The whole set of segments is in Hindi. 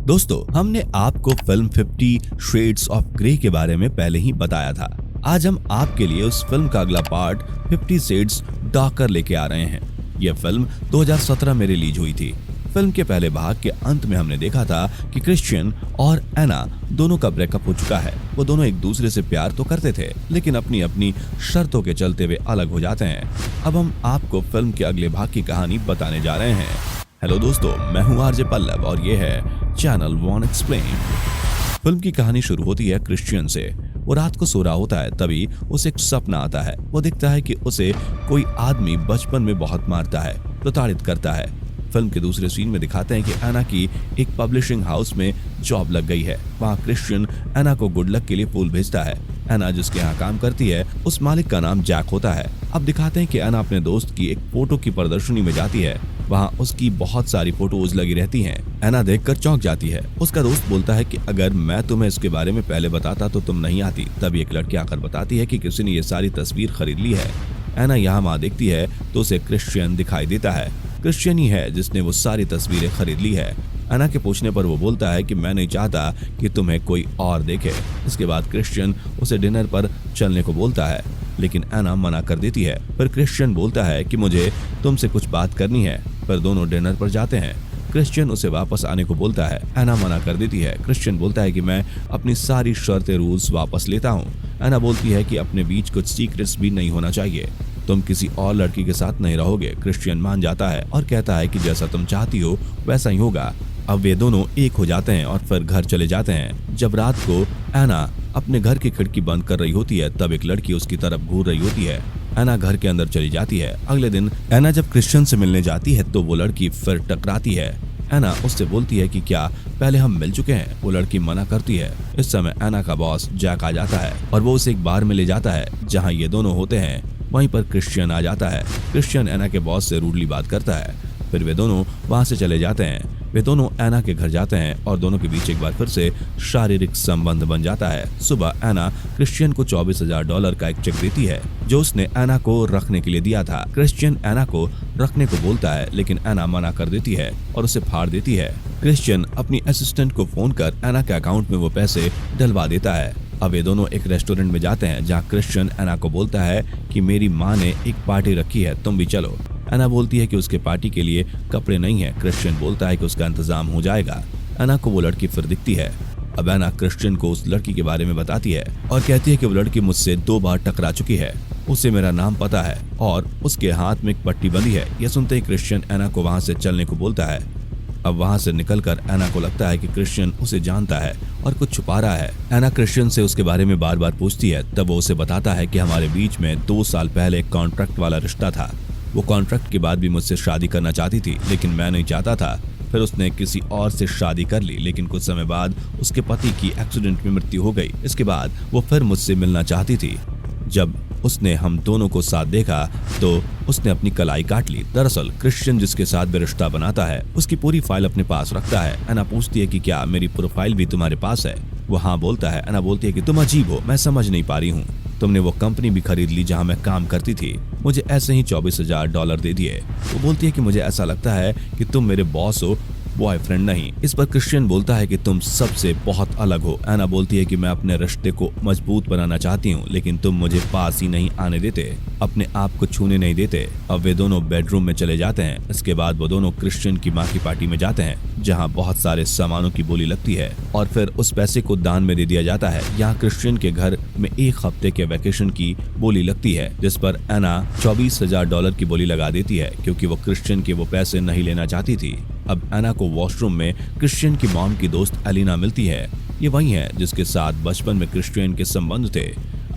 दोस्तों, हमने आपको फिल्म 50 शेड्स ऑफ ग्रे के बारे में पहले ही बताया था। आज हम आपके लिए उस फिल्म का अगला पार्ट 50 शेड्स डार्कर लेके आ रहे हैं। यह फिल्म 2017 में रिलीज हुई थी। फिल्म के पहले भाग के अंत में हमने देखा था कि क्रिश्चियन और एना दोनों का ब्रेकअप हो चुका है। वो दोनों एक दूसरे से प्यार तो करते थे, लेकिन अपनी अपनी शर्तों के चलते वे अलग हो जाते हैं। अब हम आपको फिल्म के अगले भाग की कहानी बताने जा रहे हैं। हेलो दोस्तों, मैं हूँ आरजे पल्लव और ये है चैनल वन एक्सप्लेन। फिल्म की कहानी शुरू होती है क्रिश्चियन से। वो रात को सो रहा होता है, तभी उसे एक सपना आता है। वो दिखता है कि उसे कोई आदमी बचपन में बहुत मारता है, प्रताड़ित करता है। फिल्म के दूसरे सीन में दिखाते हैं कि एना की एक पब्लिशिंग हाउस में जॉब लग गई है। वहाँ क्रिश्चियन एना को गुड लक के लिए फूल भेजता है। एना जिसके यहाँ काम करती है, उस मालिक का नाम जैक होता है। अब दिखाते हैं कि एना अपने दोस्त की एक फोटो की प्रदर्शनी में जाती है। वहाँ उसकी बहुत सारी फोटोज लगी रहती हैं। एना देखकर चौंक जाती है। उसका दोस्त बोलता है कि अगर मैं तुम्हें इसके बारे में पहले बताता तो तुम नहीं आती। तभी एक लड़की आकर बताती है कि किसी ने ये सारी तस्वीर खरीद ली है। एना यहाँ वहाँ देखती है तो उसे क्रिश्चियन दिखाई देता है। क्रिश्चियन ही है जिसने वो सारी तस्वीरें खरीद ली है। एना के पूछने पर वो बोलता है कि मैं नहीं चाहता कि तुम्हें कोई और देखे। इसके बाद क्रिश्चियन उसे डिनर पर चलने को बोलता है, लेकिन एना मना कर देती है। फिर क्रिश्चियन बोलता है कि मुझे तुमसे कुछ बात करनी है। फिर दोनों डिनर पर जाते हैं। क्रिश्चियन उसे वापस आने को बोलता है। एना मना कर देती है। क्रिश्चियन बोलता है कि मैं अपनी सारी शर्तें रूल्स वापस लेता हूँ। एना बोलती है कि अपने बीच कुछ सीक्रेट्स भी नहीं होना चाहिए, तुम किसी और लड़की के साथ नहीं रहोगे। क्रिश्चियन मान जाता है और कहता है कि जैसा तुम चाहती हो वैसा ही होगा। अब वे दोनों एक हो जाते हैं और फिर घर चले जाते हैं। जब रात को एना अपने घर की खिड़की बंद कर रही होती है, तब एक लड़की उसकी तरफ घूर रही होती है। एना घर के अंदर चली जाती है। अगले दिन एना जब क्रिश्चियन से मिलने जाती है तो वो लड़की फिर टकराती है। एना उससे बोलती है कि क्या पहले हम मिल चुके हैं। वो लड़की मना करती है। इस समय एना का बॉस जैक आ जाता है और वो उसे एक बार में ले जाता है जहाँ ये दोनों होते हैं। वहीं पर क्रिश्चियन आ जाता है। क्रिश्चियन एना के बॉस से रूडली बात करता है। फिर वे दोनों वहां से चले जाते हैं। वे दोनों एना के घर जाते हैं और दोनों के बीच एक बार फिर से शारीरिक संबंध बन जाता है। सुबह एना क्रिश्चियन को $24,000 का एक चेक देती है जो उसने एना को रखने के लिए दिया था। क्रिश्चियन एना को रखने को बोलता है, लेकिन एना मना कर देती है और उसे फाड़ देती है। क्रिश्चियन अपनी असिस्टेंट को फोन कर एना के अकाउंट में वो पैसे डलवा देता है। अब ये दोनों एक रेस्टोरेंट में जाते हैं जहाँ क्रिश्चियन एना को बोलता है कि मेरी माँ ने एक पार्टी रखी है, तुम भी चलो। एना बोलती है कि उसके पार्टी के लिए कपड़े नहीं है। क्रिश्चियन बोलता है कि उसका इंतजाम हो जाएगा। एना को वो लड़की फिर दिखती है। अब एना क्रिश्चियन को उस लड़की के बारे में बताती है और कहती है कि वो लड़की मुझसे 2 बार टकरा चुकी है, उसे मेरा नाम पता है और उसके हाथ में एक पट्टी बंधी है। यह सुनते ही क्रिश्चियन एना को वहां से चलने को बोलता है। अब वहां से निकलकर एना को लगता है कि क्रिश्चियन उसे जानता है और कुछ छुपा रहा है। एना क्रिश्चियन से उसके बारे में बार बार पूछती है। तब वो उसे बताता है कि हमारे बीच में 2 साल पहले एक कॉन्ट्रैक्ट वाला रिश्ता था। वो कॉन्ट्रैक्ट के बाद भी मुझसे शादी करना चाहती थी, लेकिन मैं नहीं चाहता था। फिर उसने किसी और से शादी कर ली, लेकिन कुछ समय बाद उसके पति की एक्सीडेंट में मृत्यु हो गई। इसके बाद वो फिर मुझसे मिलना चाहती थी। जब उसने हम दोनों को साथ देखा तो उसने अपनी कलाई काट ली। दरअसल क्रिश्चियन जिसके साथ भी रिश्ता बनाता है उसकी पूरी फाइल अपने पास रखता है। एना पूछती है कि क्या मेरी प्रोफाइल भी तुम्हारे पास है। वो हाँ बोलता है। एना बोलती है कि तुम अजीब हो, मैं समझ नहीं पा रही हूँ। तुमने वो कंपनी भी खरीद ली जहाँ मैं काम करती थी, मुझे ऐसे ही $24,000 दे दिए। वो बोलती है कि मुझे ऐसा लगता है कि तुम मेरे बॉस हो, बॉयफ्रेंड नहीं। इस पर क्रिश्चियन बोलता है कि तुम सबसे बहुत अलग हो। एना बोलती है कि मैं अपने रिश्ते को मजबूत बनाना चाहती हूँ, लेकिन तुम मुझे पास ही नहीं आने देते, अपने आप को छूने नहीं देते। अब वे दोनों बेडरूम में चले जाते हैं। इसके बाद वो दोनों क्रिश्चियन की माँ की पार्टी में जाते हैं जहाँ बहुत सारे सामानों की बोली लगती है और फिर उस पैसे को दान में दे दिया जाता है। यहाँ क्रिश्चियन के घर में 1 हफ्ते के वैकेशन की बोली लगती है, जिस पर एना $24,000 की बोली लगा देती है क्योंकि वो क्रिश्चियन के वो पैसे नहीं लेना चाहती थी। अब एना को वॉशरूम में क्रिश्चियन की मॉम की दोस्त एलिना मिलती है। ये वही है जिसके साथ बचपन में क्रिश्चियन के संबंध थे।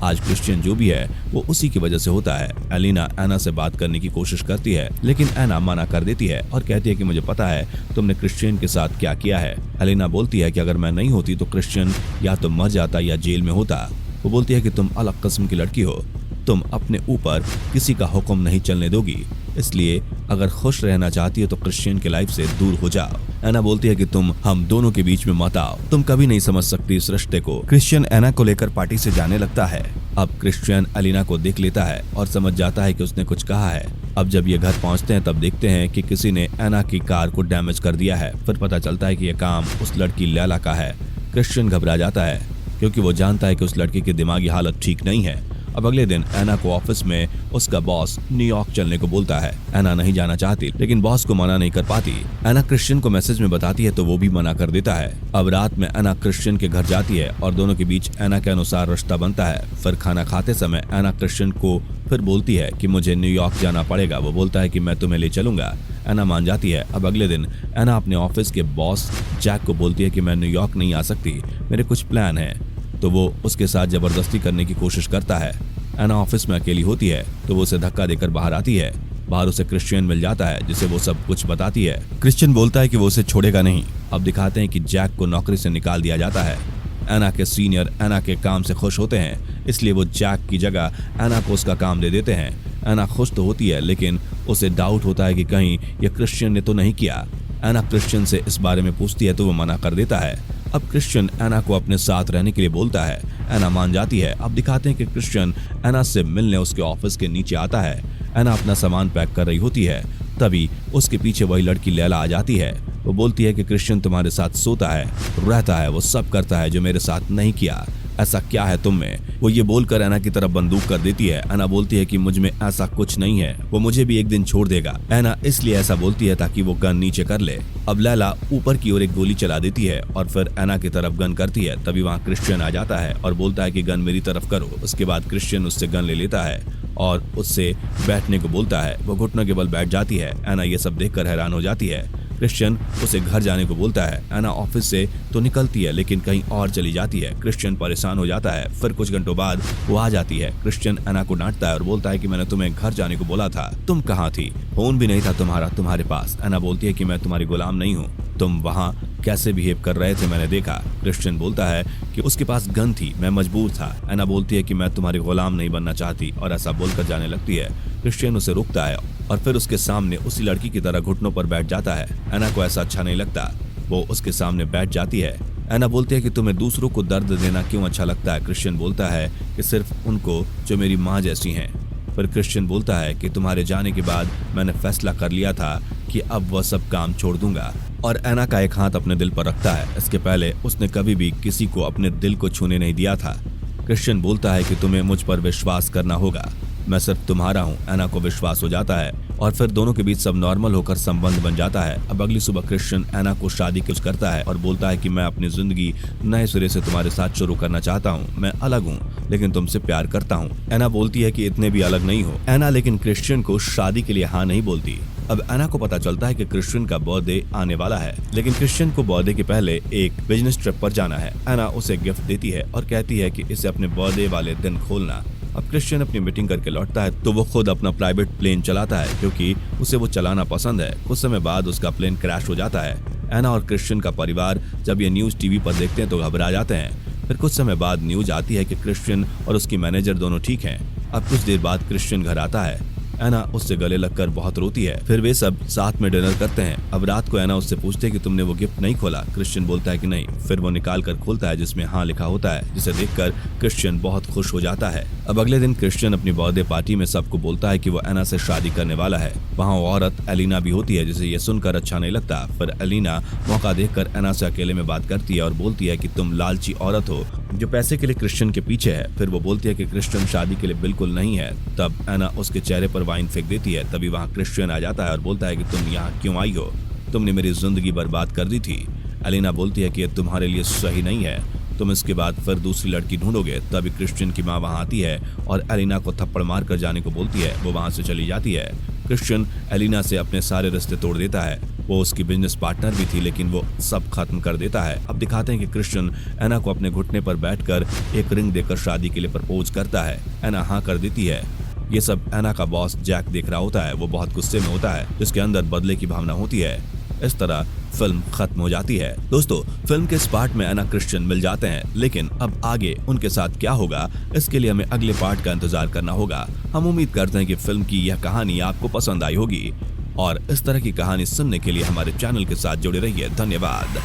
आज क्रिश्चियन जो भी है वो उसी की वजह से होता है। एलिना एना से बात करने की कोशिश करती है, लेकिन एना मना कर देती है और कहती है कि मुझे पता है तुमने क्रिश्चियन के साथ क्या किया है। एलिना बोलती है कि अगर मैं नहीं होती तो क्रिश्चियन या तो मर जाता या जेल में होता। वो बोलती है कि तुम अलग किस्म की लड़की हो, तुम अपने ऊपर किसी का हुक्म नहीं चलने दोगी, इसलिए अगर खुश रहना चाहती हो तो क्रिश्चियन की लाइफ से दूर हो जाओ। एना बोलती है कि तुम हम दोनों के बीच में मत आओ, तुम कभी नहीं समझ सकती इस रिश्ते को। क्रिश्चियन एना को लेकर पार्टी से जाने लगता है। अब क्रिश्चियन एलिना को देख लेता है और समझ जाता है कि उसने कुछ कहा है। अब जब ये घर पहुंचते हैं तब देखते हैं कि किसी ने एना की कार को डैमेज कर दिया है। फिर पता चलता है कि यह काम उस लड़की लैला का है। क्रिश्चियन घबरा जाता है क्योंकि वो जानता है कि उस लड़की की दिमागी हालत ठीक नहीं है। अब अगले दिन एना को ऑफिस में उसका बॉस न्यूयॉर्क चलने को बोलता है। एना नहीं जाना चाहती लेकिन बॉस को मना नहीं कर पाती। एना क्रिश्चियन को मैसेज में बताती है तो वो भी मना कर देता है। अब रात में एना क्रिश्चियन के घर जाती है और दोनों के बीच एना के अनुसार रिश्ता बनता है। फिर खाना खाते समय एना क्रिश्चियन को फिर बोलती है कि मुझे न्यूयॉर्क जाना पड़ेगा। वो बोलता है कि मैं तुम्हें ले चलूंगा। एना मान जाती है। अब अगले दिन एना अपने ऑफिस के बॉस जैक को बोलती है कि मैं न्यूयॉर्क नहीं आ सकती, मेरे कुछ प्लान है। तो वो उसके साथ जबरदस्ती करने की कोशिश करता है। एना ऑफिस में अकेली होती है तो वो उसे धक्का देकर बाहर आती है। बाहर उसे क्रिश्चियन मिल जाता है जिसे वो सब कुछ बताती है। क्रिश्चियन बोलता है कि वो उसे छोड़ेगा नहीं। अब दिखाते हैं कि जैक को नौकरी से निकाल दिया जाता है। एना के सीनियर एना के काम से खुश होते हैं, इसलिए वो जैक की जगह एना को उसका काम दे देते हैं। एना खुश तो होती है लेकिन उसे डाउट होता है कि कहीं ये क्रिश्चियन ने तो नहीं किया। एना क्रिश्चियन से इस बारे में पूछती है तो वो मना कर देता है। अब क्रिश्चियन एना को अपने साथ रहने के लिए बोलता है। एना मान जाती है। अब दिखाते हैं कि क्रिश्चियन एना से मिलने उसके ऑफिस के नीचे आता है। एना अपना सामान पैक कर रही होती है, तभी उसके पीछे वही लड़की लैला आ जाती है। वो बोलती है कि क्रिश्चियन तुम्हारे साथ सोता है, रहता है, वो सब करता है जो मेरे साथ नहीं किया। ऐसा क्या है तुम में? वो ये बोलकर एना की तरफ बंदूक कर देती है। एना बोलती है कि मुझ में ऐसा कुछ नहीं है, वो मुझे भी एक दिन छोड़ देगा। एना इसलिए ऐसा बोलती है ताकि वो गन नीचे कर ले। अब लैला ऊपर की ओर एक गोली चला देती है और फिर एना की तरफ गन करती है। तभी वहाँ क्रिश्चियन आ जाता है और बोलता है कि गन मेरी तरफ करो। उसके बाद क्रिश्चियन उससे गन ले लेता है और उससे बैठने को बोलता है। वो घुटनों के बल बैठ जाती है। एना ये सब देखकर हैरान हो जाती है। क्रिश्चियन उसे घर जाने को बोलता है। एना ऑफिस से तो निकलती है लेकिन कहीं और चली जाती है। क्रिश्चियन परेशान हो जाता है। फिर कुछ घंटों बाद वो आ जाती है। क्रिश्चियन एना को डांटता है और बोलता है कि मैंने तुम्हें घर जाने को बोला था, तुम कहाँ थी? फोन भी नहीं था तुम्हारे पास। एना बोलती है कि मैं तुम्हारी गुलाम नहीं हूँ, तुम वहाँ कैसे बिहेव कर रहे थे मैंने देखा। क्रिश्चियन बोलता है कि उसके पास गन थी, मैं मजबूर था। एना बोलती है कि मैं तुम्हारी गुलाम नहीं बनना चाहती और ऐसा बोलकर जाने लगती है। क्रिश्चियन उसे रोकता है और फिर उसके सामने उसी लड़की की तरह घुटनों पर बैठ जाता है। एना को ऐसा अच्छा नहीं लगता, वो उसके सामने बैठ जाती है। एना बोलती है कि तुम्हें दूसरों को दर्द देना क्यों अच्छा लगता है? क्रिश्चियन बोलता है कि सिर्फ उनको जो मेरी माँ जैसी हैं। पर क्रिश्चियन बोलता है कि तुम्हारे जाने के बाद मैंने फैसला कर लिया था कि अब वह सब काम छोड़ दूंगा। और एना का एक हाथ अपने दिल पर रखता है। इसके पहले उसने कभी भी किसी को अपने दिल को छूने नहीं दिया था। क्रिश्चियन बोलता है कि तुम्हें मुझ पर विश्वास करना होगा, मैं सिर्फ तुम्हारा हूँ। एना को विश्वास हो जाता है और फिर दोनों के बीच सब नॉर्मल होकर संबंध बन जाता है। अब अगली सुबह क्रिश्चियन एना को शादी कुछ करता है और बोलता है कि मैं अपनी जिंदगी नए सिरे से तुम्हारे साथ शुरू करना चाहता हूँ। मैं अलग हूँ लेकिन तुमसे प्यार करता हूँ। एना बोलती है कि इतने भी अलग नहीं हो। एना लेकिन क्रिश्चियन को शादी के लिए हाँ नहीं बोलती। अब एना को पता चलता है कि क्रिश्चियन का बर्थडे आने वाला है लेकिन क्रिश्चियन को बर्थडे के पहले एक बिजनेस ट्रिप पर जाना है। एना उसे गिफ्ट देती है और कहती है कि इसे अपने बर्थडे वाले दिन खोलना। अब क्रिश्चियन अपनी मीटिंग करके लौटता है तो वो खुद अपना प्राइवेट प्लेन चलाता है क्योंकि उसे वो चलाना पसंद है। कुछ समय बाद उसका प्लेन क्रैश हो जाता है। एना और क्रिश्चियन का परिवार जब ये न्यूज टीवी पर देखते हैं तो घबरा जाते हैं। फिर कुछ समय बाद न्यूज आती है कि क्रिश्चियन और उसकी मैनेजर दोनों ठीक हैं। अब कुछ देर बाद क्रिश्चियन घर आता है। एना उससे गले लगकर बहुत रोती है। फिर वे सब साथ में डिनर करते हैं। अब रात को एना उससे पूछते है कि तुमने वो गिफ्ट नहीं खोला? क्रिश्चियन बोलता है कि नहीं। फिर वो निकाल कर खोलता है जिसमें हाँ लिखा होता है, जिसे देखकर क्रिश्चियन बहुत खुश हो जाता है। अब अगले दिन क्रिश्चियन अपनी बर्थडे पार्टी में सबको बोलता है कि वो एना से शादी करने वाला है। वहाँ औरत एलिना भी होती है जिसे ये सुनकर अच्छा नहीं लगता। फिर एलिना मौका देखकर एना से अकेले में बात करती है और बोलती है कि तुम लालची औरत हो जो पैसे के लिए क्रिश्चियन के पीछे है। फिर वो बोलती है कि क्रिश्चियन शादी के लिए बिल्कुल नहीं है। तब एना उसके चेहरे पर वाइन फेंक देती है। तभी वहाँ क्रिश्चियन आ जाता है और बोलता है कि तुम यहाँ क्यों आई हो? तुमने मेरी जिंदगी बर्बाद कर दी थी। एलिना बोलती है कि यह तुम्हारे लिए सही नहीं है, तुम इसके बाद फिर दूसरी लड़की ढूंढोगे। तभी क्रिश्चियन की माँ वहाँ आती है और एलिना को थप्पड़ मार कर जाने को बोलती है। वो वहाँ से चली जाती है। क्रिश्चियन एलिना से अपने सारे रिश्ते तोड़ देता है। वो उसकी बिजनेस पार्टनर भी थी लेकिन वो सब खत्म कर देता है। अब दिखाते हैं कि क्रिश्चियन एना को अपने घुटने पर बैठकर एक रिंग देकर शादी के लिए प्रपोज करता है। एना हाँ कर देती है। ये सब एना का बॉस जैक देख रहा होता है। वो बहुत गुस्से में होता है जिसके अंदर बदले की भावना होती है। इस तरह फिल्म खत्म हो जाती है। दोस्तों, फिल्म के इस पार्ट में एना क्रिश्चियन मिल जाते हैं लेकिन अब आगे उनके साथ क्या होगा इसके लिए हमें अगले पार्ट का इंतजार करना होगा। हम उम्मीद करते हैं कि फिल्म की यह कहानी आपको पसंद आई होगी। और इस तरह की कहानी सुनने के लिए हमारे चैनल के साथ जुड़े रहिए। धन्यवाद।